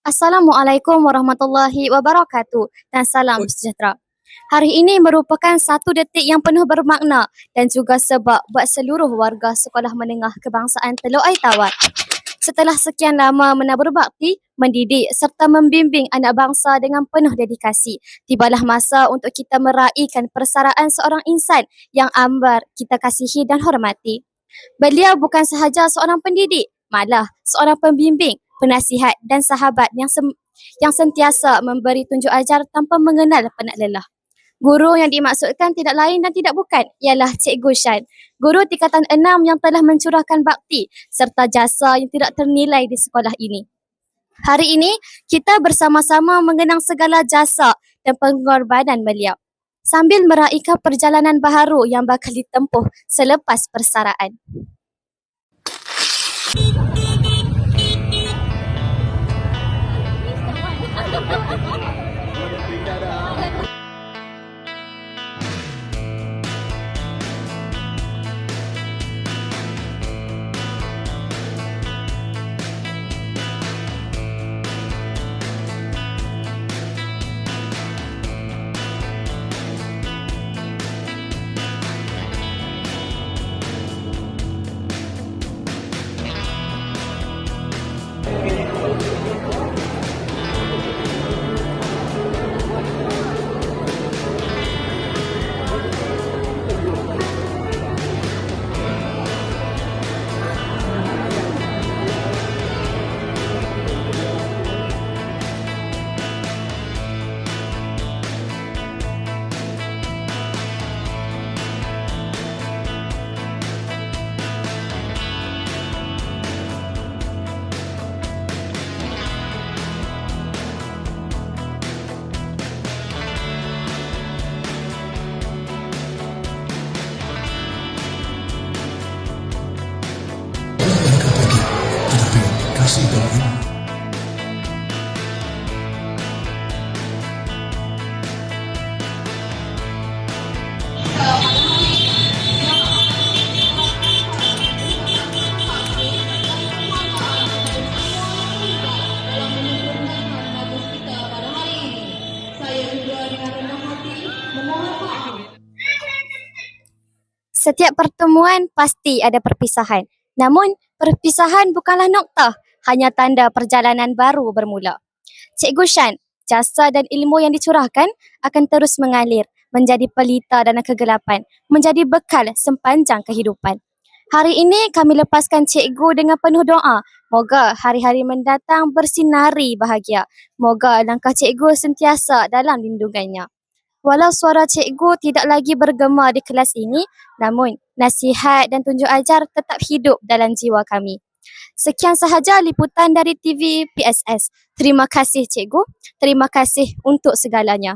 Assalamualaikum warahmatullahi wabarakatuh dan salam sejahtera. Hari ini merupakan satu detik yang penuh bermakna dan juga sebab buat seluruh warga Sekolah Menengah Kebangsaan Teluk Air Tawar. Setelah sekian lama menabur bakti, mendidik serta membimbing anak bangsa dengan penuh dedikasi, tibalah masa untuk kita meraihkan persaraan seorang insan yang ambar kita kasihi dan hormati. Beliau bukan sahaja seorang pendidik, malah seorang pembimbing, penasihat dan sahabat yang sentiasa memberi tunjuk ajar tanpa mengenal penat lelah. Guru yang dimaksudkan tidak lain dan tidak bukan ialah Cikgu Shan, guru tingkatan 6 yang telah mencurahkan bakti serta jasa yang tidak ternilai di sekolah ini. Hari ini, kita bersama-sama mengenang segala jasa dan pengorbanan beliau sambil meraihkan perjalanan baharu yang bakal ditempuh selepas persaraan. Kasih dan ilmu. Setiap pertemuan pasti ada perpisahan. Namun, perpisahan bukanlah noktah, hanya tanda perjalanan baru bermula. Cikgu Shan, jasa dan ilmu yang dicurahkan akan terus mengalir, menjadi pelita dalam kegelapan, menjadi bekal sepanjang kehidupan. Hari ini kami lepaskan cikgu dengan penuh doa. Moga hari-hari mendatang bersinari bahagia. Moga langkah cikgu sentiasa dalam lindungannya. Walau suara cikgu tidak lagi bergema di kelas ini, namun nasihat dan tunjuk ajar tetap hidup dalam jiwa kami. Sekian sahaja liputan dari TV PSS. Terima kasih cikgu, terima kasih untuk segalanya.